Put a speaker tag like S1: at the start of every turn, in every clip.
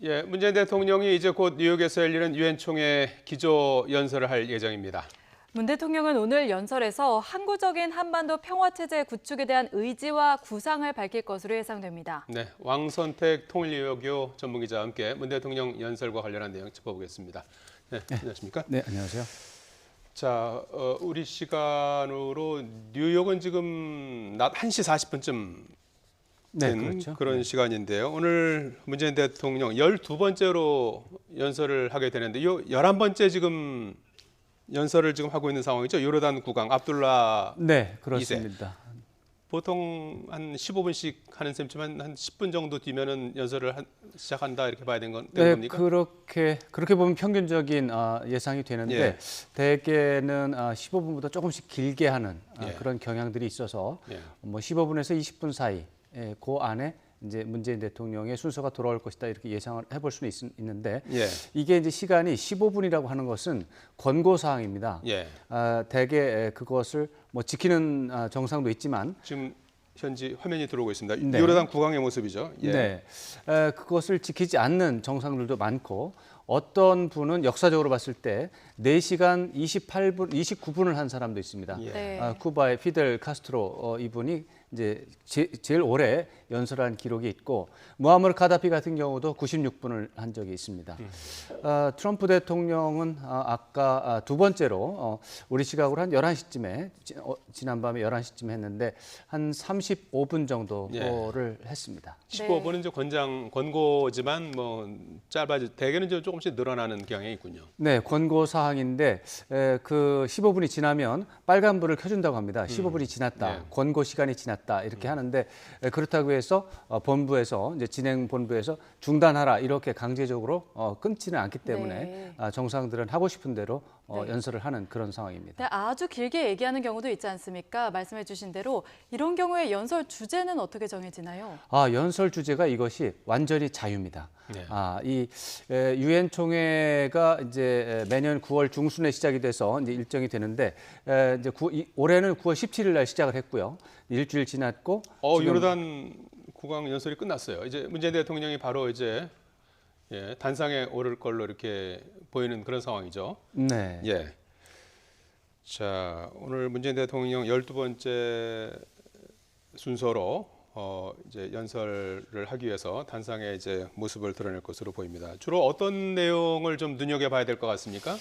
S1: 예, 문재인 대통령이 이제 곧 뉴욕에서 열리는 유엔 총회 기조 연설을 할 예정입니다.
S2: 문 대통령은 오늘 연설에서 항구적인 한반도 평화체제 구축에 대한 의지와 구상을 밝힐 것으로 예상됩니다.
S1: 네, 왕선택 통일외교 전문기자와 함께 문 대통령 연설과 관련한 내용 짚어보겠습니다. 네, 안녕하십니까?
S3: 네, 안녕하세요.
S1: 자, 우리 시간으로 뉴욕은 지금 낮 1시 40분쯤
S3: 네,
S1: 된
S3: 그렇죠.
S1: 그런 시간인데요. 오늘 문재인 대통령 12번째로 연설을 하게 되는데 이 11번째 지금 연설을 지금 하고 있는 상황이죠. 요르단 국왕 압둘라
S3: 네, 그렇습니다.
S1: 보통 한 15분씩 하는 셈지만 한 10분 정도 뒤면은 연설을 시작한다 이렇게 봐야 되는
S3: 네,
S1: 겁니까?
S3: 그렇게 보면 평균적인 예상이 되는데
S1: 예.
S3: 대개는 15분보다 조금씩 길게 하는
S1: 예.
S3: 그런 경향들이 있어서
S1: 예.
S3: 뭐 15분에서 20분 사이 그 안에 이제 문재인 대통령의 순서가 돌아올 것이다 이렇게 예상을 해볼 수는 있는데
S1: 예.
S3: 이게 이제 시간이 15분이라고 하는 것은 권고 사항입니다.
S1: 예.
S3: 대개 그것을 뭐 지키는 정상도 있지만
S1: 지금 현지 화면이 들어오고 있습니다.
S3: 네.
S1: 요르단 국왕의 모습이죠. 예.
S3: 네, 그것을 지키지 않는 정상들도 많고 어떤 분은 역사적으로 봤을 때 4시간 29분을 한 사람도 있습니다.
S1: 예.
S2: 네.
S3: 쿠바의 피델 카스트로 이분이 이제 제일 오래 연설한 기록이 있고 무아mmar 카다피 같은 경우도 96분을 한 적이 있습니다. 트럼프 대통령은 아까 두 번째로 우리 시각으로 한 11시쯤에 지난밤에 11시쯤 했는데 한 35분 정도를 했습니다.
S1: 15분은 이제 권고지만 뭐 짧아지 대개는 좀 조금씩 늘어나는 경향이 있군요.
S3: 네, 권고 사항인데 그 15분이 지나면 빨간불을 켜준다고 합니다. 15분이 지났다,
S1: 네.
S3: 권고 시간이 지났다 이렇게 하는데 그렇다고 해서 본부에서 이제 진행 본부에서 중단하라 이렇게 강제적으로 끊지는 않기 때문에
S2: 네.
S3: 정상들은 하고 싶은 대로
S2: 네.
S3: 연설을 하는 그런 상황입니다.
S2: 네, 아주 길게 얘기하는 경우도 있지 않습니까? 말씀해 주신 대로 이런 경우에 연설 주제는 어떻게 정해지나요?
S3: 연설 주제가 이것이 완전히 자유입니다.
S1: 네.
S3: 이 유엔 총회가 이제 매년 9월 중순에 시작이 돼서 이제 일정이 되는데 이제 올해는 9월 17일 날 시작을 했고요. 일주일 지났고 지금
S1: 요르단 국왕 연설이 끝났어요. 이제 문재인 대통령이 바로 이제 단상에 오를 걸로 이렇게 보이는 그런 상황이죠.
S3: 네.
S1: 예. 자, 오늘 문재인 대통령 12번째 순서로 이제 연설을 하기 위해서 단상에 이제 모습을 드러낼 것으로 보입니다. 주로 어떤 내용을 좀 눈여겨봐야 될 것 같습니까?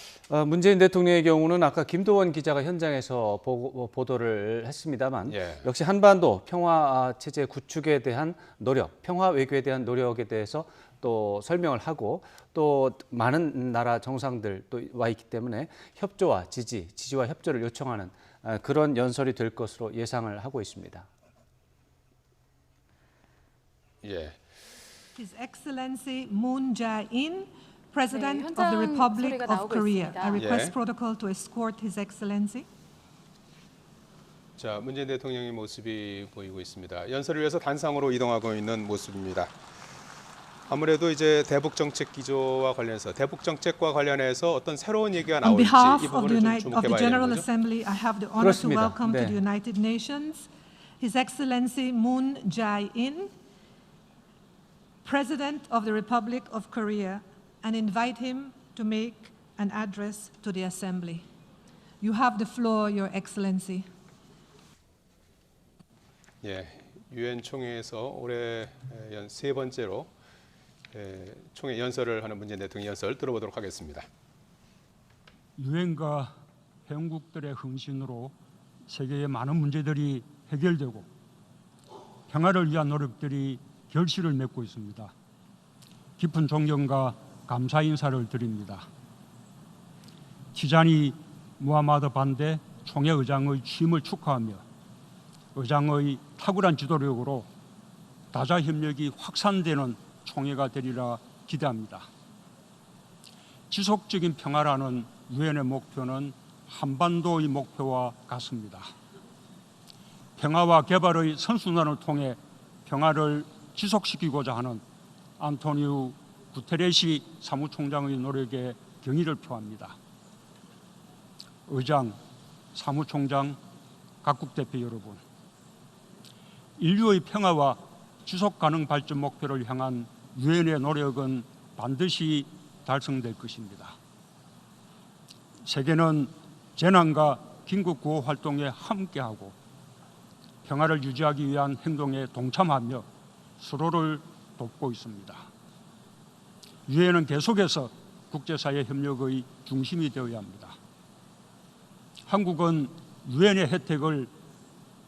S3: 문재인 대통령의 경우는 아까 김도원 기자가 현장에서 보도를 했습니다만
S1: 예.
S3: 역시 한반도 평화 체제 구축에 대한 노력, 평화 외교에 대한 노력에 대해서 또 설명을 하고 또 많은 나라 정상들 또 와 있기 때문에 협조와 지지와 협조를 요청하는 그런 연설이 될 것으로 예상을 하고 있습니다.
S1: 예.
S4: His Excellency Moon Jae-in, President of the
S2: 현장
S4: Republic
S2: 소리가
S4: of
S2: 나오고
S4: Korea.
S2: 있습니다.
S4: I request
S1: 예.
S4: protocol to escort His Excellency.
S1: 자, 문재인 대통령의 모습이 보이고 있습니다. 연설을 위해서 단상으로 이동하고 있는 모습입니다. 아무래도 이제 대북 정책 기조와 관련해서 대북 정책과 관련해서 어떤 새로운 얘기가
S4: On
S1: 나올지
S4: behalf
S1: 이
S4: of
S1: 부분을 좀
S4: the
S1: 주목해 봐야 되는
S4: General
S1: 거죠.
S4: Assembly, I have the honor to
S3: 그렇습니다.
S4: welcome to
S3: 네.
S4: the United Nations His Excellency Moon Jae-in, President of the Republic of Korea, and invite him to make an address to the Assembly. You have the floor, Your Excellency.
S1: 예, 유엔 총회에서 올해 세 번째로 총회 연설을 하는 문재인 대통령 연설 들어보도록 하겠습니다.
S5: 유엔과 회원국들의 헌신으로 세계의 많은 문제들이 해결되고 평화를 위한 노력들이 결실을 맺고 있습니다. 깊은 존경과 감사 인사를 드립니다. 티자니 무하마드 반데 총회 의장의 취임을 축하하며 의장의 탁월한 지도력으로 다자 협력이 확산되는 총회가 되리라 기대합니다. 지속적인 평화라는 유엔의 목표는 한반도의 목표와 같습니다. 평화와 개발의 선순환을 통해 평화를 지속시키고자 하는 안토니우 구테레시 사무총장의 노력에 경의를 표합니다. 의장, 사무총장, 각국 대표 여러분, 인류의 평화와 지속가능 발전 목표를 향한 유엔의 노력은 반드시 달성될 것입니다. 세계는 재난과 긴급 구호 활동에 함께하고 평화를 유지하기 위한 행동에 동참하며 서로를 돕고 있습니다. 유엔은 계속해서 국제사회 협력의 중심이 되어야 합니다. 한국은 유엔의 혜택을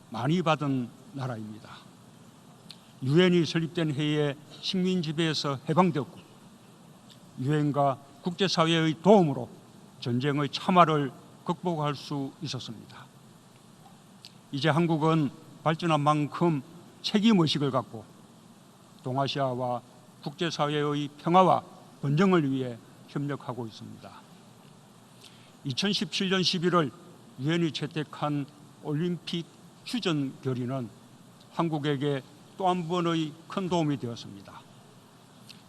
S5: 많이 받은 나라입니다. 유엔이 설립된 해에 식민 지배에서 해방되었고 유엔과 국제사회의 도움으로 전쟁의 참화를 극복할 수 있었습니다. 이제 한국은 발전한 만큼 책임의식을 갖고 동아시아와 국제사회의 평화와 번영을 위해 협력하고 있습니다. 2017년 11월 유엔이 채택한 올림픽 휴전 결의는 한국에게 또 한 번의 큰 도움이 되었습니다.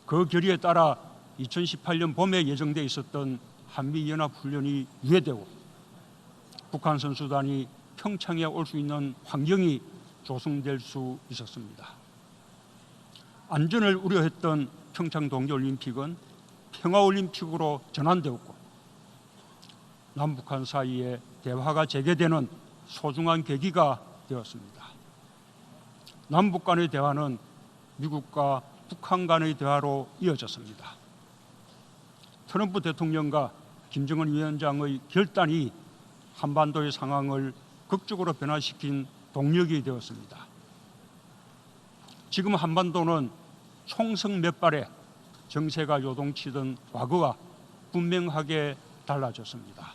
S5: 그 결의에 따라 2018년 봄에 예정돼 있었던 한미연합훈련이 유예되고 북한 선수단이 평창에 올 수 있는 환경이 조성될 수 있었습니다. 안전을 우려했던 평창 동계올림픽은 평화올림픽으로 전환되었고 남북한 사이에 대화가 재개되는 소중한 계기가 되었습니다. 남북 간의 대화는 미국과 북한 간의 대화로 이어졌습니다. 트럼프 대통령과 김정은 위원장의 결단이 한반도의 상황을 극적으로 변화시킨 동력이 되었습니다. 지금 한반도는 총성 몇 발에 정세가 요동치던 과거와 분명하게 달라졌습니다.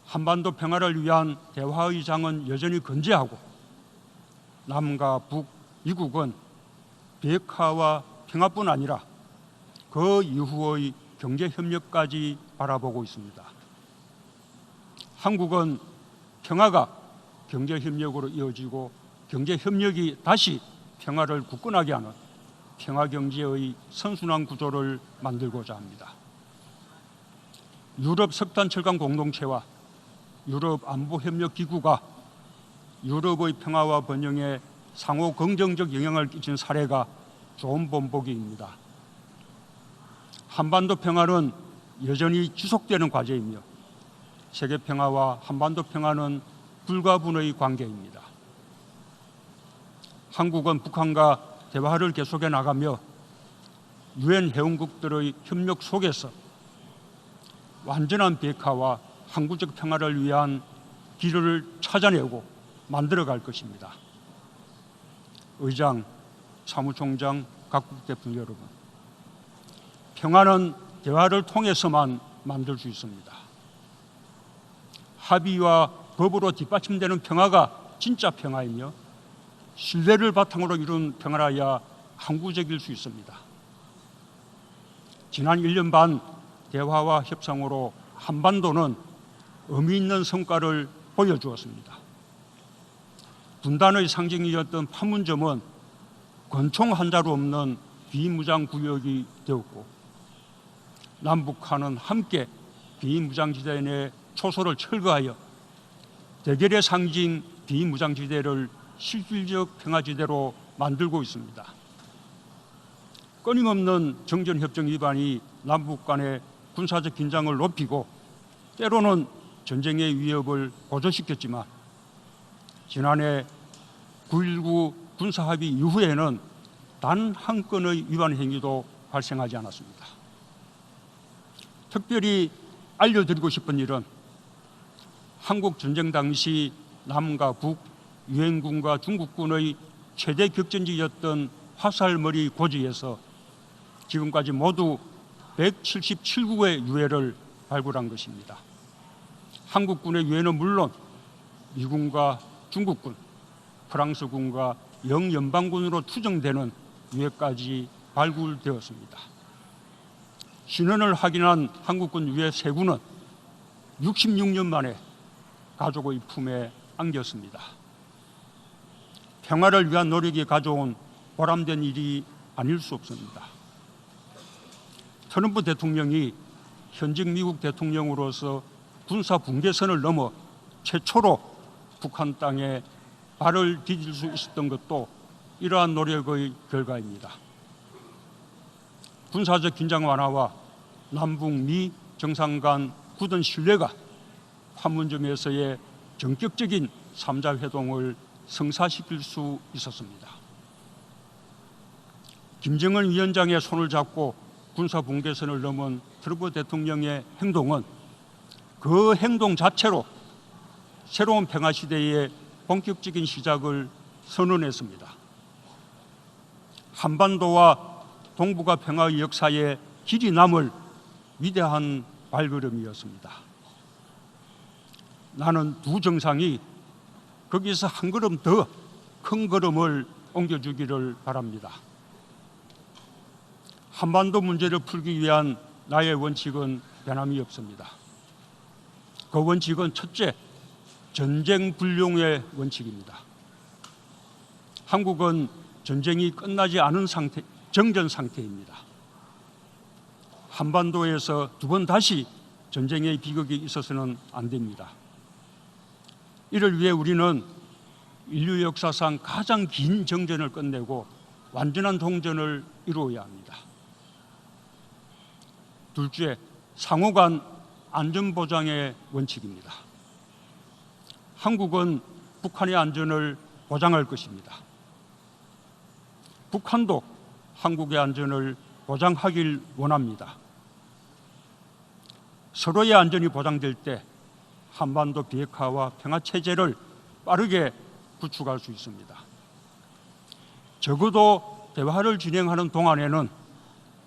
S5: 한반도 평화를 위한 대화의 장은 여전히 건재하고 남과 북, 미국은 비핵화와 평화뿐 아니라 그 이후의 경제협력까지 바라보고 있습니다. 한국은 평화가 경제협력으로 이어지고 경제협력이 다시 평화를 굳건하게 하는 평화경제의 선순환 구조를 만들고자 합니다. 유럽 석탄철강 공동체와 유럽 안보협력기구가 유럽의 평화와 번영에 상호 긍정적 영향을 끼친 사례가 좋은 본보기입니다. 한반도 평화는 여전히 지속되는 과제이며 세계 평화와 한반도 평화는 불가분의 관계입니다. 한국은 북한과 대화를 계속해 나가며 유엔 회원국들의 협력 속에서 완전한 비핵화와 항구적 평화를 위한 길을 찾아내고 만들어갈 것입니다. 의장, 사무총장, 각국 대표 여러분, 평화는 대화를 통해서만 만들 수 있습니다. 합의와 법으로 뒷받침되는 평화가 진짜 평화이며 신뢰를 바탕으로 이룬 평화라야 항구적일 수 있습니다. 지난 1년 반 대화와 협상으로 한반도는 의미 있는 성과를 보여주었습니다. 분단의 상징이었던 판문점은 권총 한 자루 없는 비무장 구역이 되었고 남북한은 함께 비무장지대 내 초소를 철거하여 대결의 상징 비무장지대를 실질적 평화지대로 만들고 있습니다. 끊임없는 정전협정 위반이 남북 간의 군사적 긴장을 높이고 때로는 전쟁의 위협을 고조시켰지만 지난해 9.19 군사합의 이후에는 단 한 건의 위반 행위도 발생하지 않았습니다. 특별히 알려드리고 싶은 일은 한국 전쟁 당시 남과 북, 유엔군과 중국군의 최대 격전지였던 화살머리 고지에서 지금까지 모두 177구의 유해를 발굴한 것입니다. 한국군의 유해는 물론 미군과 중국군, 프랑스군과 영연방군으로 추정되는 유해까지 발굴되었습니다. 신원을 확인한 한국군 유해 3구는 66년 만에 가족의 품에 안겼습니다. 평화를 위한 노력이 가져온 보람된 일이 아닐 수 없습니다. 트럼프 대통령이 현직 미국 대통령으로서 군사 분계선을 넘어 최초로 북한 땅에 발을 디딜 수 있었던 것도 이러한 노력의 결과입니다. 군사적 긴장 완화와 남북미 정상 간 굳은 신뢰가 판문점에서의 전격적인 3자 회동을 성사시킬 수 있었습니다. 김정은 위원장의 손을 잡고 군사 분계선을 넘은 트럼프 대통령의 행동은 그 행동 자체로 새로운 평화 시대의 본격적인 시작을 선언했습니다. 한반도와 동북아 평화의 역사에 길이 남을 위대한 발걸음이었습니다. 나는 두 정상이 거기서 한 걸음 더 큰 걸음을 옮겨주기를 바랍니다. 한반도 문제를 풀기 위한 나의 원칙은 변함이 없습니다. 그 원칙은 첫째, 전쟁 불용의 원칙입니다. 한국은 전쟁이 끝나지 않은 정전 상태입니다. 한반도에서 두 번 다시 전쟁의 비극이 있어서는 안 됩니다. 이를 위해 우리는 인류 역사상 가장 긴 정전을 끝내고 완전한 동전을 이루어야 합니다. 둘째, 상호간 안전보장의 원칙입니다. 한국은 북한의 안전을 보장할 것입니다. 북한도 한국의 안전을 보장하길 원합니다. 서로의 안전이 보장될 때 한반도 비핵화와 평화체제를 빠르게 구축할 수 있습니다. 적어도 대화를 진행하는 동안에는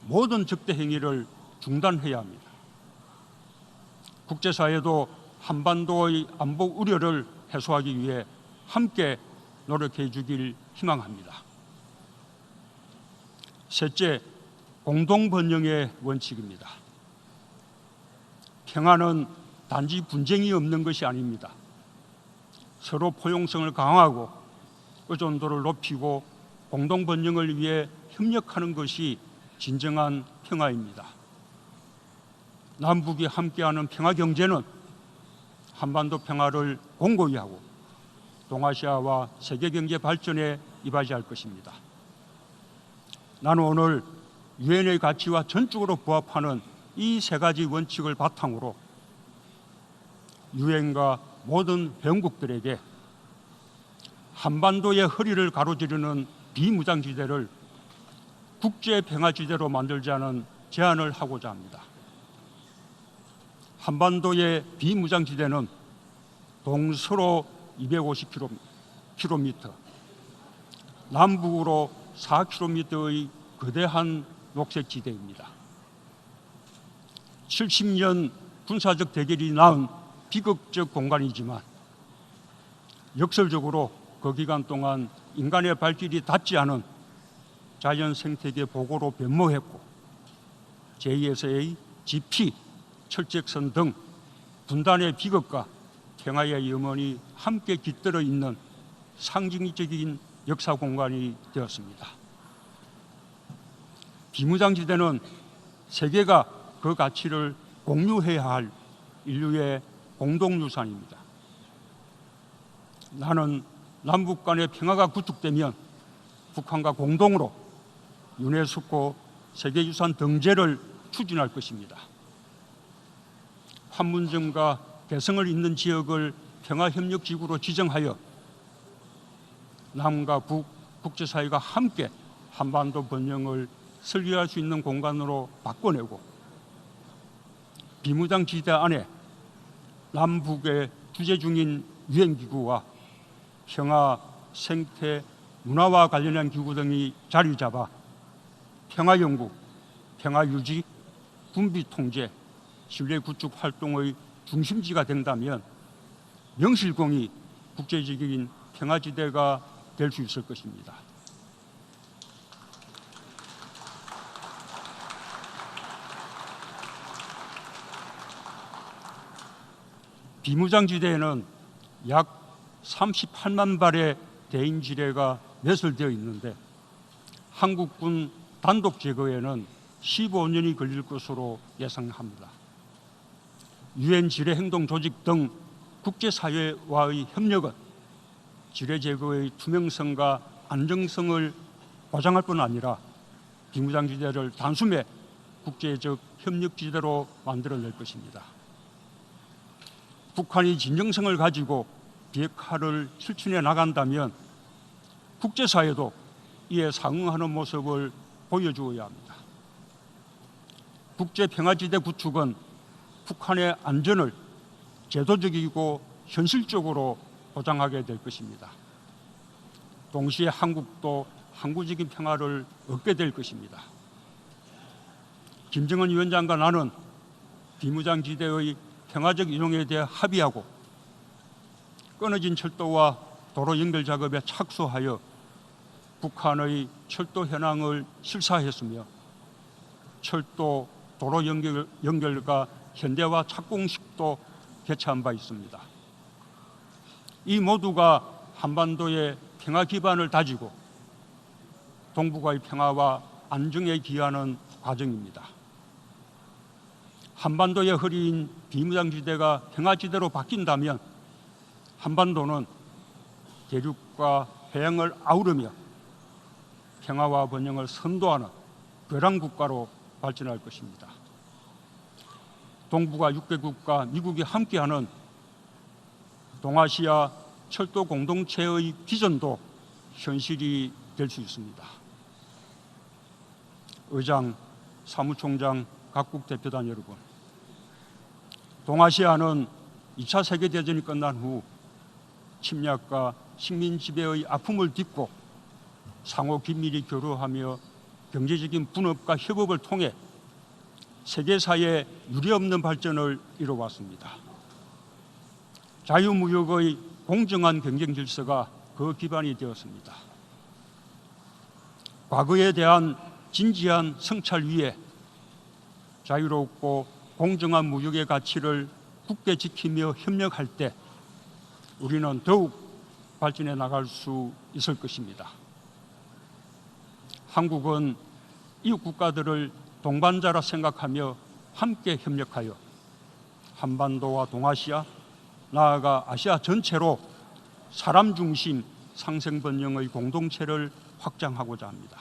S5: 모든 적대 행위를 중단해야 합니다. 국제사회도 한반도의 안보 우려를 해소하기 위해 함께 노력해 주길 희망합니다. 셋째, 공동번영의 원칙입니다. 평화는 단지 분쟁이 없는 것이 아닙니다. 서로 포용성을 강화하고 의존도를 높이고 공동번영을 위해 협력하는 것이 진정한 평화입니다. 남북이 함께하는 평화경제는 한반도 평화를 공고히 하고 동아시아와 세계경제 발전에 이바지할 것입니다. 나는 오늘 유엔의 가치와 전적으로 부합하는 이 세 가지 원칙을 바탕으로 유엔과 모든 회원국들에게 한반도의 허리를 가로지르는 비무장지대를 국제평화지대로 만들자는 제안을 하고자 합니다. 한반도의 비무장지대는 동서로 250km, 남북으로 4km의 거대한 녹색지대입니다. 70년 군사적 대결이 낳은 비극적 공간이지만 역설적으로 그 기간 동안 인간의 발길이 닿지 않은 자연 생태계 보고로 변모했고 제2에서의 지피, 철책선 등 분단의 비극과 평화의 염원이 함께 깃들어 있는 상징적인 역사 공간이 되었습니다. 비무장지대는 세계가 그 가치를 공유해야 할 인류의 공동유산입니다. 나는 남북 간의 평화가 구축되면 북한과 공동으로 유네스코 세계유산 등재를 추진할 것입니다. 판문점과 개성을 잇는 지역을 평화협력지구로 지정하여 남과 북 국제사회가 함께 한반도 번영을 설계할 수 있는 공간으로 바꿔내고 비무장지대 안에 남북의 규제 중인 유엔기구와 평화, 생태, 문화와 관련한 기구 등이 자리 잡아 평화연구, 평화유지, 군비통제, 신뢰구축 활동의 중심지가 된다면 명실공히 국제적인 평화지대가 될 수 있을 것입니다. 비무장지대에는 약 38만 발의 대인지뢰가 매설되어 있는데 한국군 단독 제거에는 15년이 걸릴 것으로 예상합니다. 유엔 지뢰행동조직 등 국제사회와의 협력은 지뢰 제거의 투명성과 안정성을 보장할 뿐 아니라 비무장지대를 단숨에 국제적 협력지대로 만들어낼 것입니다. 북한이 진정성을 가지고 비핵화를 실천해 나간다면 국제사회도 이에 상응하는 모습을 보여주어야 합니다. 국제평화지대 구축은 북한의 안전을 제도적이고 현실적으로 보장하게 될 것입니다. 동시에 한국도 항구적인 평화를 얻게 될 것입니다. 김정은 위원장과 나는 비무장지대의 평화적 이용에 대해 합의하고 끊어진 철도와 도로 연결 작업에 착수하여 북한의 철도 현황을 실사했으며 철도 도로 연결과 현대화 착공식도 개최한 바 있습니다. 이 모두가 한반도의 평화 기반을 다지고 동북아의 평화와 안정에 기여하는 과정입니다. 한반도의 허리인 비무장지대가 평화지대로 바뀐다면 한반도는 대륙과 해양을 아우르며 평화와 번영을 선도하는 벼랑국가로 발전할 것입니다. 동북아 6개국과 미국이 함께하는 동아시아 철도 공동체의 비전도 현실이 될 수 있습니다. 의장, 사무총장, 각국 대표단 여러분, 동아시아는 2차 세계대전이 끝난 후 침략과 식민 지배의 아픔을 딛고 상호 긴밀히 교류하며 경제적인 분업과 협업을 통해 세계사회에 유례없는 발전을 이뤄왔습니다. 자유무역의 공정한 경쟁 질서가 그 기반이 되었습니다. 과거에 대한 진지한 성찰 위에 자유롭고 공정한 무역의 가치를 굳게 지키며 협력할 때 우리는 더욱 발전해 나갈 수 있을 것입니다. 한국은 이웃 국가들을 동반자라 생각하며 함께 협력하여 한반도와 동아시아, 나아가 아시아 전체로 사람 중심 상생번영의 공동체를 확장하고자 합니다.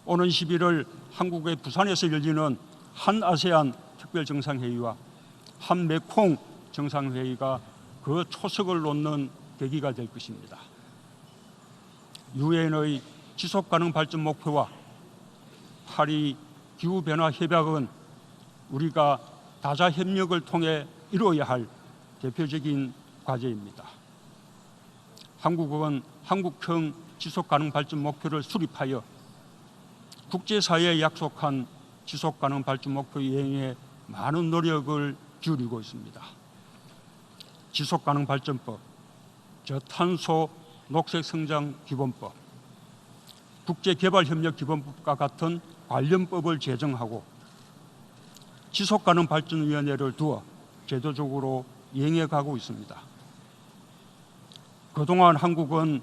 S5: 오는 11월 한국의 부산에서 열리는 한아세안 특별정상회의와 한메콩 정상회의가 그 초석을 놓는 계기가 될 것입니다. 유엔의 지속가능 발전 목표와 파리 기후변화 협약은 우리가 다자 협력을 통해 이루어야 할 대표적인 과제입니다. 한국은 한국형 지속가능 발전 목표를 수립하여 국제사회에 약속한 지속가능 발전 목표 이행에 많은 노력을 기울이고 있습니다. 지속가능 발전법, 저탄소 녹색성장 기본법, 국제개발협력기본법과 같은 관련법을 제정하고 지속가능 발전위원회를 두어 제도적으로 이행해 가고 있습니다. 그동안 한국은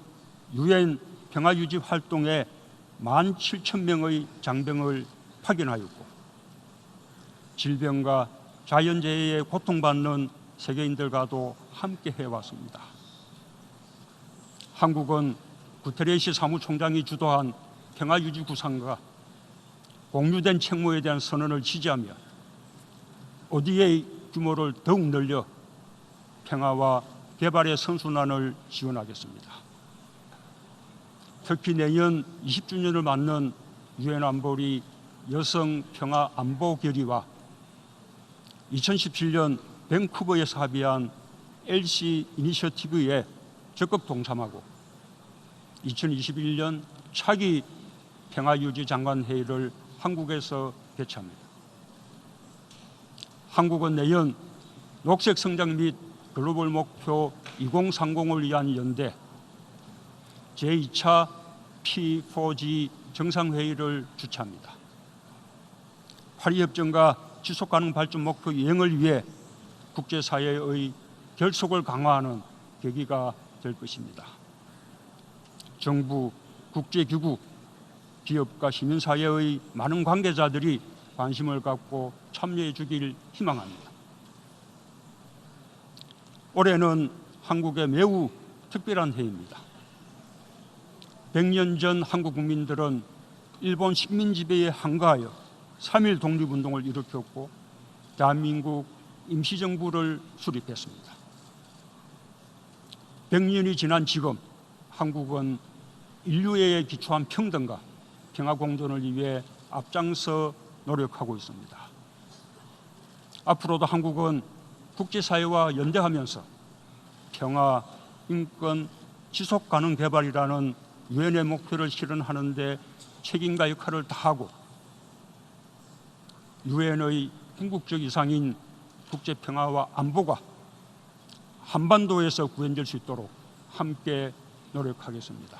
S5: 유엔 평화유지 활동에 17,000명의 장병을 파견하였고 질병과 자연재해에 고통받는 세계인들과도 함께 해왔습니다. 한국은 구테레시 사무총장이 주도한 평화유지 구상과 공유된 책무에 대한 선언을 지지하며 ODA 규모를 더욱 늘려 평화와 개발의 선순환을 지원하겠습니다. 특히 내년 20주년을 맞는 유엔 안보리 여성 평화 안보 결의와 2017년 밴쿠버에서 합의한 LC 이니셔티브에 적극 동참하고 2021년 차기 평화유지 장관회의를 한국에서 개최합니다. 한국은 내년 녹색 성장 및 글로벌 목표 2030을 위한 연대 제2차 P4G 정상회의를 주최합니다. 파리협정과 지속가능 발전 목표 이행을 위해 국제사회의 결속을 강화하는 계기가 될 것입니다. 정부, 국제기구, 기업과 시민사회의 많은 관계자들이 관심을 갖고 참여해 주길 희망합니다. 올해는 한국의 매우 특별한 해입니다. 100년 전 한국 국민들은 일본 식민 지배에 항거하여 3.1 독립운동을 일으켰고 대한민국 임시정부를 수립했습니다. 100년이 지난 지금 한국은 인류애에 기초한 평등과 평화 공존을 위해 앞장서 노력하고 있습니다. 앞으로도 한국은 국제사회와 연대하면서 평화, 인권, 지속가능 개발이라는 유엔의 목표를 실현하는 데 책임과 역할을 다하고 유엔의 궁극적 이상인 국제평화와 안보가 한반도에서 구현될 수 있도록 함께 노력하겠습니다.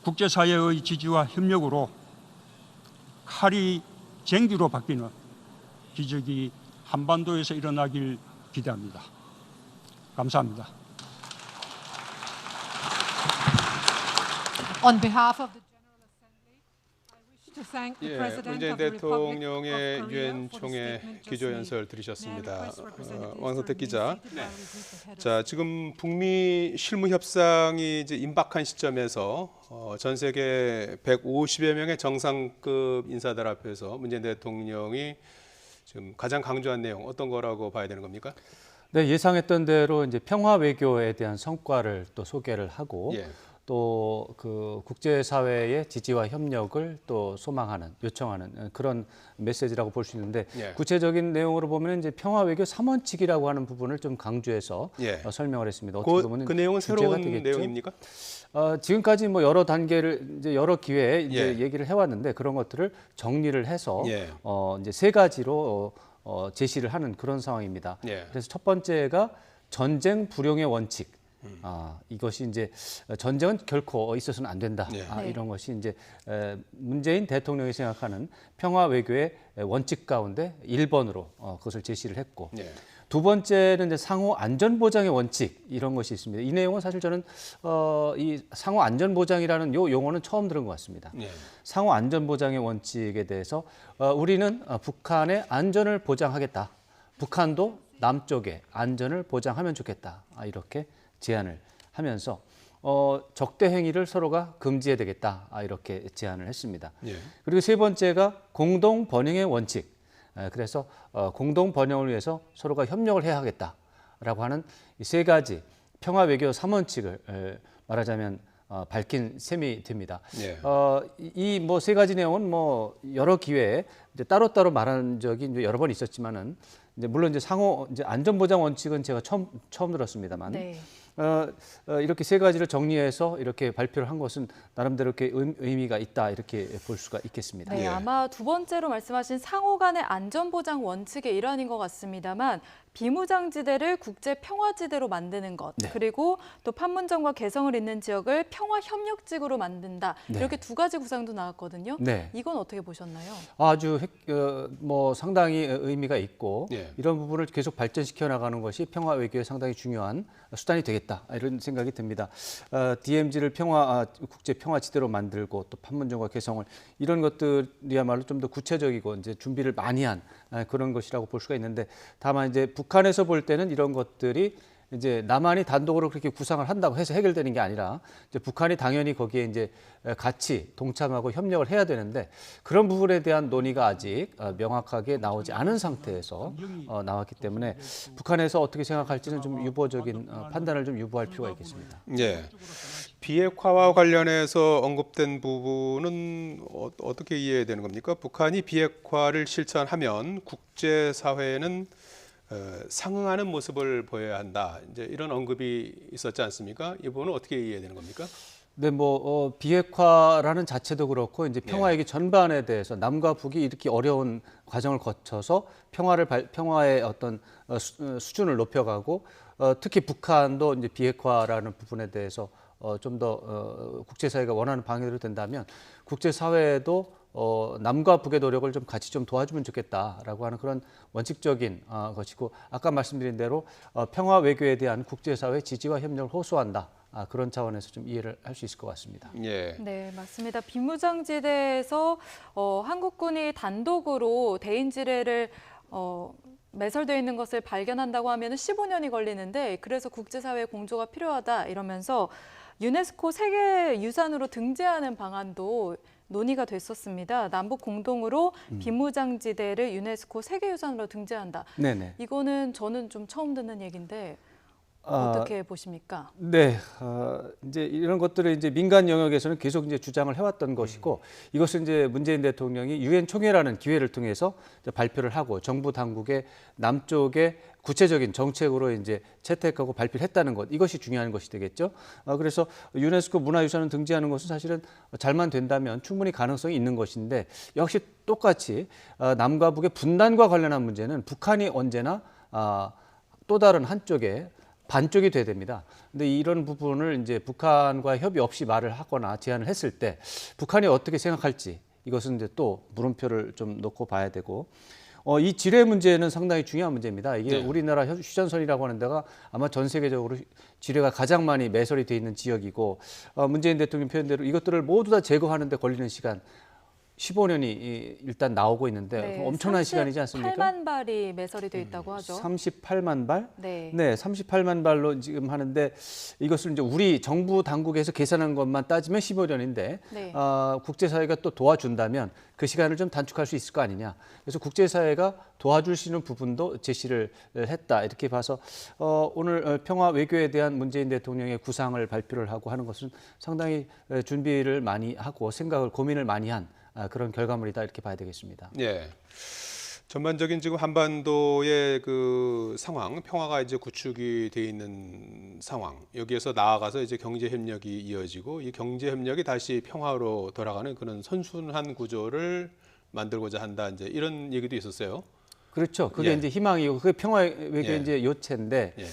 S5: 국제사회의 지지와 협력으로 칼이 쟁기로 바뀌는 기적이 한반도에서 일어나길 기대합니다. 감사합니다.
S4: On behalf of the General Assembly, I wish to thank the
S1: 예,
S4: President
S1: 문재인
S4: of the Republic
S1: 대통령의
S4: of Korea
S1: 유엔
S4: for the
S1: 총회
S4: statement just
S1: 기조
S4: made.
S1: 연설
S4: May I
S1: 들으셨습니다.
S4: request representatives
S1: 왕선택
S4: to
S1: 기자.
S4: remain seated while we greet the head of
S1: 자, 지금 북미 실무 협상이 이제 임박한 시점에서 전 세계 150여 명의 정상급 인사들 앞에서 문재인 대통령이 지금 가장 강조한 내용 어떤 거라고 봐야 되는 겁니까?
S3: 네, 예상했던 대로 이제 평화 외교에 대한 성과를 또 소개를 하고
S1: 예.
S3: 또 그 국제사회의 지지와 협력을 또 소망하는, 요청하는 그런 메시지라고 볼 수 있는데
S1: 예.
S3: 구체적인 내용으로 보면 이제 평화 외교 3원칙이라고 하는 부분을 좀 강조해서
S1: 예.
S3: 설명을 했습니다. 어떻게 보면
S1: 그 내용은
S3: 주제가
S1: 새로운
S3: 되겠죠.
S1: 내용입니까?
S3: 지금까지 뭐 여러 단계를 이제 여러 기회에 이제
S1: 예.
S3: 얘기를 해왔는데 그런 것들을 정리를 해서
S1: 예.
S3: 이제 세 가지로 제시를 하는 그런 상황입니다.
S1: 예.
S3: 그래서 첫 번째가 전쟁 불용의 원칙. 이것이 이제 전쟁은 결코 있어서는 안 된다.
S1: 예.
S2: 네.
S3: 이런 것이 이제 문재인 대통령이 생각하는 평화 외교의 원칙 가운데 1번으로 그것을 제시를 했고
S1: 예.
S3: 두 번째는 이제 상호 안전 보장의 원칙 이런 것이 있습니다. 이 내용은 사실 저는 이 상호 안전 보장이라는 요 용어는 처음 들은 것 같습니다.
S1: 예.
S3: 상호 안전 보장의 원칙에 대해서 우리는 북한의 안전을 보장하겠다. 북한도 남쪽의 안전을 보장하면 좋겠다. 이렇게 제안을 하면서 적대 행위를 서로가 금지해야 되겠다. 이렇게 제안을 했습니다.
S1: 예.
S3: 그리고 세 번째가 공동 번영의 원칙. 그래서 공동 번영을 위해서 서로가 협력을 해야 하겠다라고 하는 이 세 가지 평화 외교 3원칙을 말하자면 밝힌 셈이 됩니다.
S1: 예.
S3: 이 뭐 세 가지 내용은 뭐 여러 기회에 이제 따로따로 말한 적이 이제 여러 번 있었지만은 이제 물론 이제 상호 이제 안전 보장 원칙은 제가 처음 들었습니다만.
S2: 네.
S3: 이렇게 세 가지를 정리해서 이렇게 발표를 한 것은 나름대로 이렇게 의미가 있다 이렇게 볼 수가 있겠습니다.
S2: 네,
S1: 예.
S2: 아마 두 번째로 말씀하신 상호 간의 안전보장 원칙의 일환인 것 같습니다만 비무장지대를 국제평화지대로 만드는 것,
S3: 네.
S2: 그리고 또 판문점과 개성을 잇는 지역을 평화협력지구로 만든다.
S3: 네.
S2: 이렇게 두 가지 구상도 나왔거든요.
S3: 네.
S2: 이건 어떻게 보셨나요?
S3: 아주 뭐 상당히 의미가 있고
S1: 예.
S3: 이런 부분을 계속 발전시켜 나가는 것이 평화 외교에 상당히 중요한 수단이 되겠다 이런 생각이 듭니다. DMZ를 국제 평화지대로 만들고 또 판문점과 개성을 이런 것들이야말로 좀 더 구체적이고 이제 준비를 많이 한 그런 것이라고 볼 수가 있는데 다만 이제 북한에서 볼 때는 이런 것들이 이제 남한이 단독으로 그렇게 구상을 한다고 해서 해결되는 게 아니라 이제 북한이 당연히 거기에 이제 같이 동참하고 협력을 해야 되는데 그런 부분에 대한 논의가 아직 명확하게 나오지 않은 상태에서 나왔기 때문에 북한에서 어떻게 생각할지는 좀 유보적인 판단을 좀 유보할 필요가 있겠습니다.
S1: 예. 비핵화와 관련해서 언급된 부분은 어떻게 이해해야 되는 겁니까? 북한이 비핵화를 실천하면 국제사회는 상응하는 모습을 보여야 한다. 이제 이런 언급이 있었지 않습니까? 이 부분은 어떻게 이해해야 되는 겁니까?
S3: 네, 뭐 비핵화라는 자체도 그렇고 이제 평화 얘기 전반에 대해서 남과 북이 이렇게 어려운 과정을 거쳐서 평화의 어떤 수준을 높여가고 특히 북한도 이제 비핵화라는 부분에 대해서 좀 더 국제사회가 원하는 방향으로 된다면 국제사회도 남과 북의 노력을 좀 같이 좀 도와주면 좋겠다라고 하는 그런 원칙적인 것이고 아까 말씀드린 대로 평화 외교에 대한 국제사회 지지와 협력을 호소한다. 그런 차원에서 좀 이해를 할 수 있을 것 같습니다.
S1: 예.
S2: 네, 맞습니다. 비무장지대에서 한국군이 단독으로 대인지뢰를 매설되어 있는 것을 발견한다고 하면 15년이 걸리는데 그래서 국제사회 공조가 필요하다 이러면서 유네스코 세계유산으로 등재하는 방안도 논의가 됐었습니다. 남북 공동으로 비무장지대를 유네스코 세계유산으로 등재한다.
S3: 네네.
S2: 이거는 저는 좀 처음 듣는 얘기인데 어떻게 보십니까?
S3: 네, 이제 이런 것들을 이제 민간 영역에서는 계속 이제 주장을 해왔던 것이고 이것은 이제 문재인 대통령이 유엔 총회라는 기회를 통해서 이제 발표를 하고 정부 당국의 남쪽에 구체적인 정책으로 이제 채택하고 발표를 했다는 것, 이것이 중요한 것이 되겠죠. 그래서 유네스코 문화유산을 등재하는 것은 사실은 잘만 된다면 충분히 가능성이 있는 것인데 역시 똑같이 남과 북의 분단과 관련한 문제는 북한이 언제나 또 다른 한쪽에 반쪽이 돼야 됩니다. 근데 이런 부분을 이제 북한과 협의 없이 말을 하거나 제안을 했을 때 북한이 어떻게 생각할지 이것은 이제 또 물음표를 좀 놓고 봐야 되고 이 지뢰 문제는 상당히 중요한 문제입니다. 이게
S1: 네.
S3: 우리나라 휴전선이라고 하는 데가 아마 전 세계적으로 지뢰가 가장 많이 매설이 돼 있는 지역이고 문재인 대통령 표현대로 이것들을 모두 다 제거하는 데 걸리는 시간 15년이 일단 나오고 있는데 엄청난 시간이지 않습니까?
S2: 38만 발이 매설이 돼 있다고 하죠.
S3: 38만 발?
S2: 네.
S3: 네, 38만 발로 지금 하는데 이것을 이제 우리 정부 당국에서 계산한 것만 따지면 15년인데
S2: 네.
S3: 국제사회가 또 도와준다면 그 시간을 좀 단축할 수 있을 거 아니냐. 그래서 국제사회가 도와줄 수 있는 부분도 제시를 했다. 이렇게 봐서 오늘 평화 외교에 대한 문재인 대통령의 구상을 발표를 하고 하는 것은 상당히 준비를 많이 하고 생각을 고민을 많이 한 그런 결과물이다 이렇게 봐야 되겠습니다.
S1: 예. 전반적인 지금 한반도의 그 상황, 평화가 이제 구축이 돼 있는 상황, 여기에서 나아가서 이제 경제 협력이 이어지고 이 경제 협력이 다시 평화로 돌아가는 그런 선순환 구조를 만들고자 한다. 이제 이런 얘기도 있었어요.
S3: 그렇죠. 그게
S1: 예.
S3: 이제 희망이고 그게 평화 외교의
S1: 예.
S3: 이제 요체인데
S1: 예.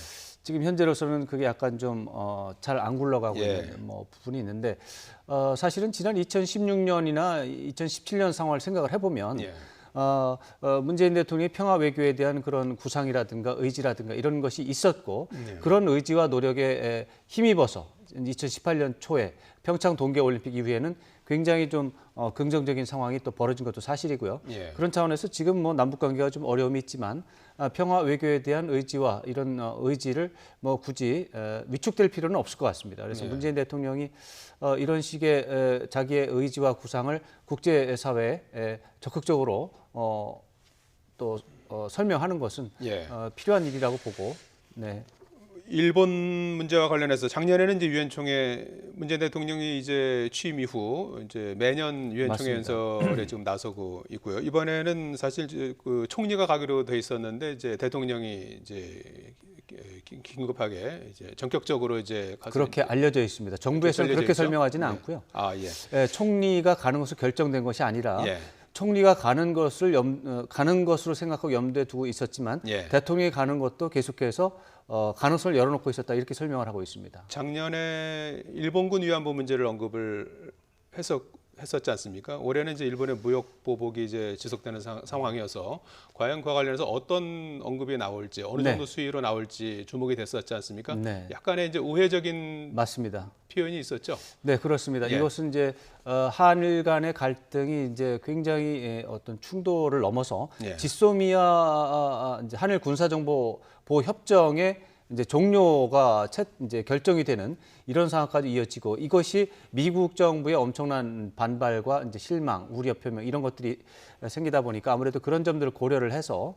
S3: 지금 현재로서는 그게 약간 좀 잘 안 굴러가고
S1: 예.
S3: 있는 부분이 있는데 사실은 지난 2016년이나 2017년 상황을 생각을 해보면
S1: 예.
S3: 문재인 대통령이 평화 외교에 대한 그런 구상이라든가 의지라든가 이런 것이 있었고
S1: 네.
S3: 그런 의지와 노력에 힘입어서 2018년 초에 평창 동계올림픽 이후에는 굉장히 좀 긍정적인 상황이 또 벌어진 것도 사실이고요.
S1: 예.
S3: 그런 차원에서 지금 뭐 남북 관계가 좀 어려움이 있지만 평화 외교에 대한 의지와 이런 의지를 뭐 굳이 위축될 필요는 없을 것 같습니다. 그래서
S1: 예.
S3: 문재인 대통령이 이런 식의 자기의 의지와 구상을 국제사회에 적극적으로 또 설명하는 것은
S1: 예.
S3: 필요한 일이라고 보고 네.
S1: 일본 문제와 관련해서 작년에는 이제 유엔 총회 문재인 대통령이 이제 취임 이후 이제 매년 유엔 총회
S3: 맞습니다.
S1: 연설에 지금 나서고 있고요. 이번에는 사실 이제 그 총리가 가기로 돼 있었는데 이제 대통령이 이제 긴급하게 이제 전격적으로 이제 가서
S3: 그렇게
S1: 이제
S3: 알려져 있습니다. 정부에서는
S1: 알려져
S3: 그렇게
S1: 있죠?
S3: 설명하지는
S1: 네.
S3: 않고요.
S1: 아 예.
S3: 총리가 가는 것으로 결정된 것이 아니라
S1: 예.
S3: 총리가 가는 것을 가는 것으로 생각하고 염두에 두고 있었지만
S1: 예.
S3: 대통령이 가는 것도 계속해서 가능성을 열어놓고 있었다 이렇게 설명을 하고 있습니다.
S1: 작년에 일본군 위안부 문제를 언급을 했었지 않습니까? 올해는 이제 일본의 무역 보복이 이제 지속되는 상황이어서 과연 그와 관련해서 어떤 언급이 나올지 어느
S3: 네.
S1: 정도 수위로 나올지 주목이 됐었지 않습니까?
S3: 네.
S1: 약간의 이제 우회적인
S3: 맞습니다.
S1: 표현이 있었죠.
S3: 네, 그렇습니다.
S1: 예.
S3: 이것은 이제 한일 간의 갈등이 이제 굉장히 어떤 충돌을 넘어서
S1: 예.
S3: 지소미아 이제 한일 군사정보 보호 협정의 이제 종료가 이제 결정이 되는 이런 상황까지 이어지고 이것이 미국 정부의 엄청난 반발과 이제 실망, 우려 표명 이런 것들이 생기다 보니까 아무래도 그런 점들을 고려를 해서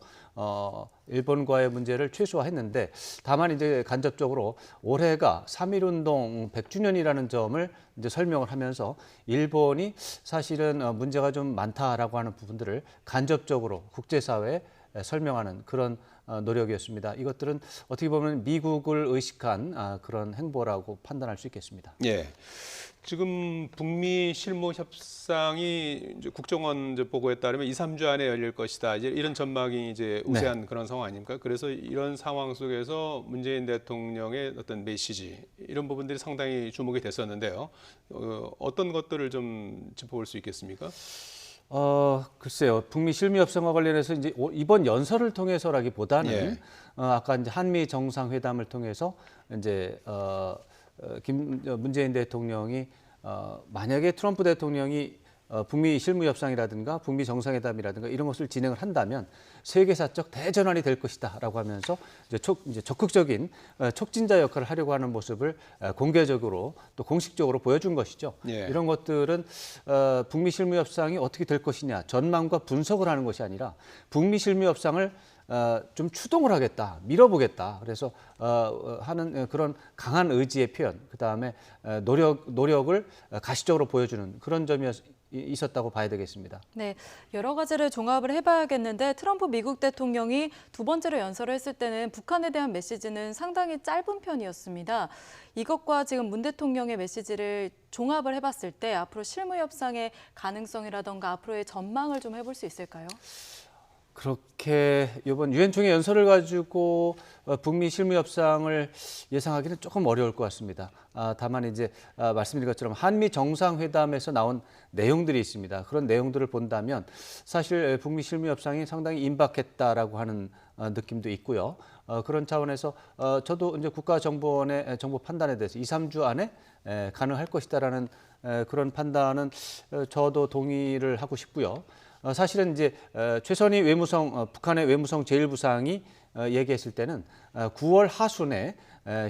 S3: 일본과의 문제를 최소화했는데 다만 이제 간접적으로 올해가 3.1운동 100주년이라는 점을 이제 설명을 하면서 일본이 사실은 문제가 좀 많다라고 하는 부분들을 간접적으로 국제사회에 설명하는 그런 노력이었습니다. 이것들은 어떻게 보면 미국을 의식한 그런 행보라고 판단할 수 있겠습니다.
S1: 예. 지금 북미 실무 협상이 이제 국정원 이제 보고에 따르면 2, 3주 안에 열릴 것이다. 이제 이런 전망이 이제 우세한 그런 상황 아닙니까? 그래서 이런 상황 속에서 문재인 대통령의 어떤 메시지 이런 부분들이 상당히 주목이 됐었는데요. 어떤 것들을 좀 짚어볼 수 있겠습니까?
S3: 글쎄요. 북미 실무 협상과 관련해서 이제 이번 연설을 통해서라기보다는
S1: 예.
S3: 아까 이제 한미 정상회담을 통해서 이제 문재인 대통령이 만약에 트럼프 대통령이 북미 실무 협상이라든가 북미 정상회담이라든가 이런 것을 진행을 한다면 세계사적 대전환이 될 것이다라고 하면서 이제 적극적인 촉진자 역할을 하려고 하는 모습을 공개적으로 또 공식적으로 보여준 것이죠.
S1: 예.
S3: 이런 것들은 북미 실무 협상이 어떻게 될 것이냐 전망과 분석을 하는 것이 아니라 북미 실무 협상을 좀 추동을 하겠다, 밀어보겠다. 그래서 하는 그런 강한 의지의 표현, 그 다음에 노력을 가시적으로 보여주는 그런 점이 있었다고 봐야 되겠습니다.
S2: 네, 여러 가지를 종합을 해봐야겠는데 트럼프 미국 대통령이 두 번째로 연설을 했을 때는 북한에 대한 메시지는 상당히 짧은 편이었습니다. 이것과 지금 문 대통령의 메시지를 종합을 해봤을 때 앞으로 실무 협상의 가능성이라던가 앞으로의 전망을 좀 해볼 수 있을까요?
S3: 그렇게 이번 유엔 총회 연설을 가지고 북미 실무 협상을 예상하기는 조금 어려울 것 같습니다. 다만 이제 말씀드린 것처럼 한미 정상회담에서 나온 내용들이 있습니다. 그런 내용들을 본다면 사실 북미 실무 협상이 상당히 임박했다라고 하는 느낌도 있고요. 그런 차원에서 저도 이제 국가정보원의 정보 판단에 대해서 2, 3주 안에 가능할 것이다라는 그런 판단은 저도 동의를 하고 싶고요. 사실은 이제 최선희 외무성 북한의 외무성 제1부상이 얘기했을 때는 9월 하순에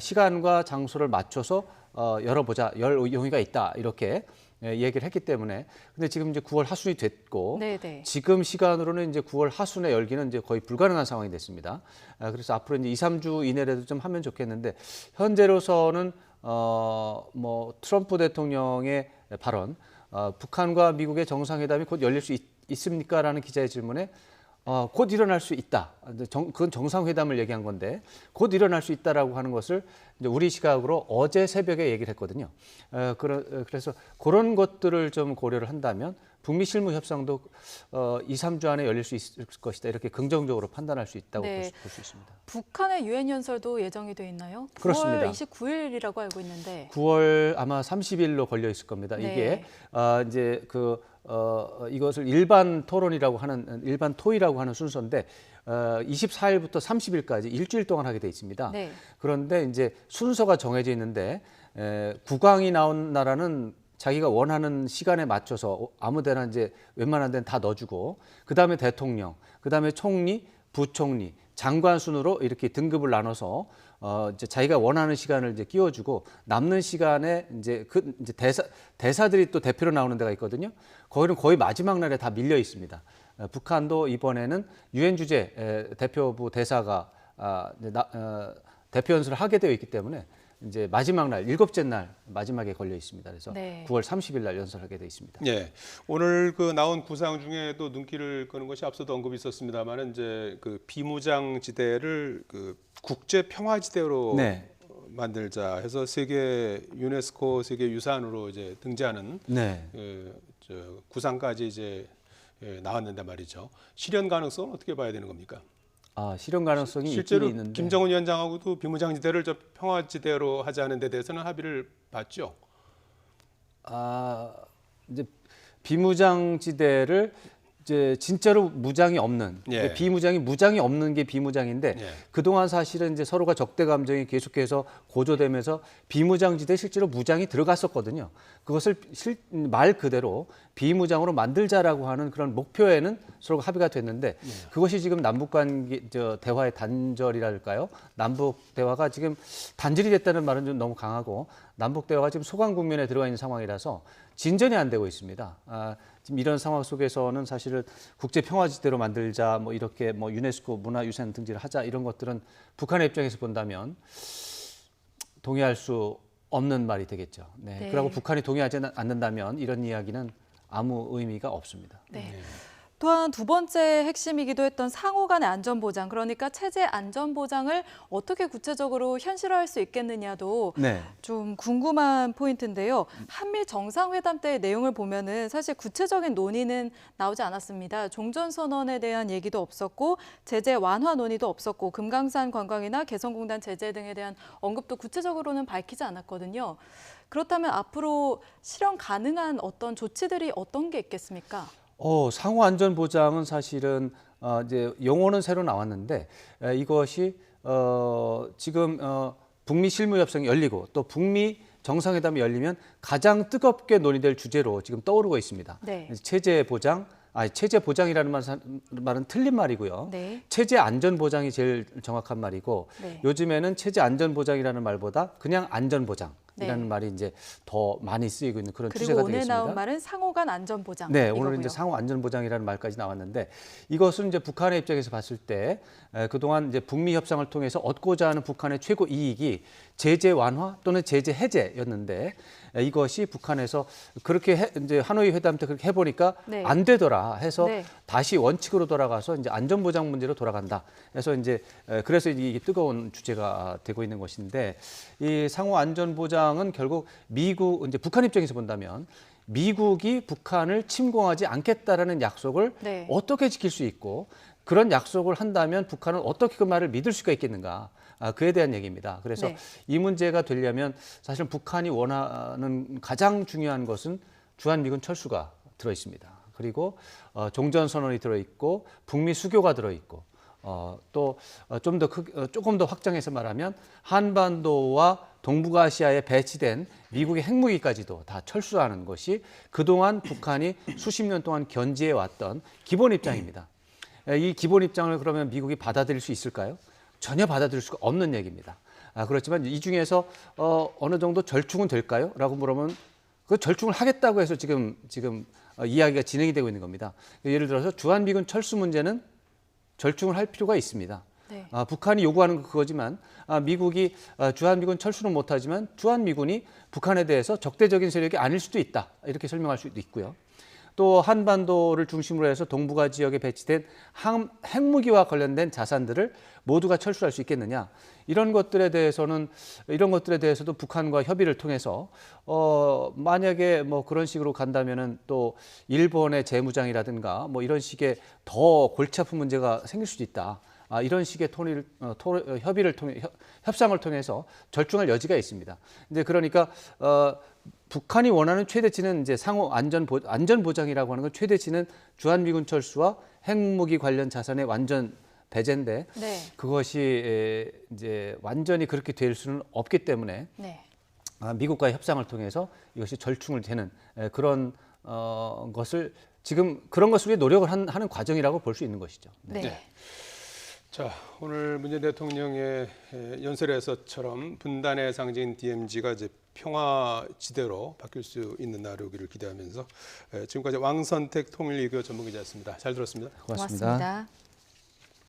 S3: 시간과 장소를 맞춰서 열어보자, 열 용의가 있다 이렇게 얘기를 했기 때문에 근데 지금 이제 9월 하순이 됐고
S2: 네네.
S3: 지금 시간으로는 이제 9월 하순에 열기는 이제 거의 불가능한 상황이 됐습니다. 그래서 앞으로 이제 2, 3주 이내라도 좀 하면 좋겠는데 현재로서는 뭐 트럼프 대통령의 발언, 북한과 미국의 정상회담이 곧 열릴 수 있습니까라는 기자의 질문에 곧 일어날 수 있다. 그건 정상회담을 얘기한 건데 곧 일어날 수 있다라고 하는 것을 이제 우리 시각으로 어제 새벽에 얘기를 했거든요. 그래서 그런 것들을 좀 고려를 한다면 북미 실무 협상도 2, 3주 안에 열릴 수 있을 것이다. 이렇게 긍정적으로 판단할 수 있다고
S2: 네.
S3: 볼 수 있습니다.
S2: 북한의 유엔 연설도 예정이 돼 있나요?
S3: 그렇습니다.
S2: 9월 29일이라고 알고 있는데.
S3: 9월 아마 30일로 걸려 있을 겁니다.
S2: 네.
S3: 이게 이제 이것을 일반 토론이라고 하는 일반 토의라고 하는 순서인데 24일부터 30일까지 일주일 동안 하게 돼 있습니다.
S2: 네.
S3: 그런데 이제 순서가 정해져 있는데 국왕이 나온 나라는 자기가 원하는 시간에 맞춰서 아무데나 이제 웬만한 데는 다 넣어주고 그 다음에 대통령, 그 다음에 총리, 부총리, 장관 순으로 이렇게 등급을 나눠서 이제 자기가 원하는 시간을 이제 끼워주고 남는 시간에 이제 이제 대사들이 또 대표로 나오는 데가 있거든요. 거기는 거의 마지막 날에 다 밀려 있습니다. 북한도 이번에는 유엔 주재 대표부 대사가 대표 연설을 하게 되어 있기 때문에 이제 마지막 날, 7째 날 마지막에 걸려 있습니다. 그래서
S2: 네.
S3: 9월 30일 날 연설하게 되어 있습니다.
S1: 예, 오늘 그 나온 구상 중에도 눈길을 끄는 것이 앞서도 언급이 있었습니다만은 이제 그 비무장지대를 그 국제 평화지대로
S3: 네.
S1: 만들자 해서 세계 유네스코 세계 유산으로 이제 등재하는
S3: 네.
S1: 저 구상까지 이제 나왔는데 말이죠. 실현 가능성은 어떻게 봐야 되는 겁니까?
S3: 실현 가능성이
S1: 실제로
S3: 있긴 있는데
S1: 김정은 위원장하고도 비무장지대를 저 평화지대로 하자는 데 대해서는 합의를 봤죠.
S3: 이제 비무장지대를 이제 진짜로 무장이 없는
S1: 예.
S3: 무장이 없는 게 비무장인데
S1: 예.
S3: 그동안 사실은 이제 서로가 적대 감정이 계속해서 고조되면서 비무장지대 실제로 무장이 들어갔었거든요. 그것을 말 그대로 비무장으로 만들자라고 하는 그런 목표에는 서로가 합의가 됐는데 그것이 지금 남북 관계 대화의 단절이랄까요? 남북 대화가 지금 단절이 됐다는 말은 좀 너무 강하고 남북 대화가 지금 소강 국면에 들어가 있는 상황이라서 진전이 안 되고 있습니다. 지금 이런 상황 속에서는 사실은 국제 평화지대로 만들자, 뭐 이렇게 뭐 유네스코 문화유산 등재를 하자 이런 것들은 북한의 입장에서 본다면 동의할 수 없는 말이 되겠죠. 네.
S2: 네.
S3: 그리고 북한이 동의하지 않는다면 이런 이야기는 아무 의미가 없습니다.
S2: 네. 또한 두 번째 핵심이기도 했던 상호 간의 안전보장, 그러니까 체제 안전보장을 어떻게 구체적으로 현실화할 수 있겠느냐도
S3: 네.
S2: 좀 궁금한 포인트인데요. 한미 정상회담 때의 내용을 보면은 사실 구체적인 논의는 나오지 않았습니다. 종전선언에 대한 얘기도 없었고 제재 완화 논의도 없었고 금강산 관광이나 개성공단 제재 등에 대한 언급도 구체적으로는 밝히지 않았거든요. 그렇다면 앞으로 실현 가능한 어떤 조치들이 어떤 게 있겠습니까?
S3: 상호 안전 보장은 사실은 이제 용어는 새로 나왔는데 이것이 지금 북미 실무 협상이 열리고 또 북미 정상회담이 열리면 가장 뜨겁게 논의될 주제로 지금 떠오르고 있습니다.
S2: 네.
S3: 체제 보장이라는 말은 틀린 말이고요.
S2: 네.
S3: 체제 안전 보장이 제일 정확한 말이고
S2: 네.
S3: 요즘에는 체제 안전 보장이라는 말보다 그냥 안전 보장이라는
S2: 네.
S3: 말이 이제 더 많이 쓰이고 있는 그런
S2: 그리고
S3: 추세가
S2: 오늘
S3: 되겠습니다.
S2: 나온 말은 상호간 안전 보장.
S3: 네,
S2: 이거고요.
S3: 오늘은 이제 상호 안전 보장이라는 말까지 나왔는데 이것은 이제 북한의 입장에서 봤을 때 그동안 이제 북미 협상을 통해서 얻고자 하는 북한의 최고 이익이 제재 완화 또는 제재 해제였는데 이것이 북한에서 그렇게 이제 하노이 회담 때 그렇게 해보니까
S2: 네.
S3: 안 되더라 해서
S2: 네.
S3: 다시 원칙으로 돌아가서 이제 안전 보장 문제로 돌아간다. 해서 이제 그래서 이게 뜨거운 주제가 되고 있는 것인데 이 상호 안전 보장은 결국 미국 이제 북한 입장에서 본다면 미국이 북한을 침공하지 않겠다라는 약속을
S2: 네.
S3: 어떻게 지킬 수 있고 그런 약속을 한다면 북한은 어떻게 그 말을 믿을 수가 있겠는가? 그에 대한 얘기입니다. 그래서
S2: 네.
S3: 이 문제가 되려면 사실 북한이 원하는 가장 중요한 것은 주한미군 철수가 들어 있습니다. 그리고 종전선언이 들어 있고 북미 수교가 들어 있고 또 조금 더 확장해서 말하면 한반도와 동북아시아에 배치된 미국의 핵무기까지도 다 철수하는 것이 그동안 북한이 수십 년 동안 견지해 왔던 기본 입장입니다. 이 기본 입장을 그러면 미국이 받아들일 수 있을까요? 전혀 받아들일 수가 없는 얘기입니다. 그렇지만 이 중에서 어느 정도 절충은 될까요? 라고 물으면 그 절충을 하겠다고 해서 지금 이야기가 진행이 되고 있는 겁니다. 예를 들어서 주한미군 철수 문제는 절충을 할 필요가 있습니다.
S2: 네.
S3: 북한이 요구하는 건 그거지만 미국이 주한미군 철수는 못하지만 주한미군이 북한에 대해서 적대적인 세력이 아닐 수도 있다. 이렇게 설명할 수도 있고요. 또 한반도를 중심으로 해서 동북아 지역에 배치된 핵무기와 관련된 자산들을 모두가 철수할 수 있겠느냐. 이런 것들에 대해서도 북한과 협의를 통해서 만약에 뭐 그런 식으로 간다면은 또 일본의 재무장이라든가 뭐 이런 식의 더 골치 아픈 문제가 생길 수도 있다. 이런 식의 협상을 통해서 절충할 여지가 있습니다. 이제 그러니까 북한이 원하는 최대치는 이제 상호 안전 보장이라고 하는 건 최대치는 주한미군 철수와 핵무기 관련 자산의 완전 배제인데
S2: 네.
S3: 그것이 이제 완전히 그렇게 될 수는 없기 때문에
S2: 네.
S3: 미국과의 협상을 통해서 이것이 절충을 되는 그런 것을 지금 그런 것을 위해 노력을 하는 과정이라고 볼 수 있는 것이죠.
S2: 네.
S1: 네. 자, 오늘 문재인 대통령의 연설에서처럼 분단의 상징인 DMZ가 이제 평화지대로 바뀔 수 있는 날이 오기를 기대하면서 지금까지 왕선택 통일외교 전문기자였습니다. 잘 들었습니다.
S3: 고맙습니다.
S2: 고맙습니다.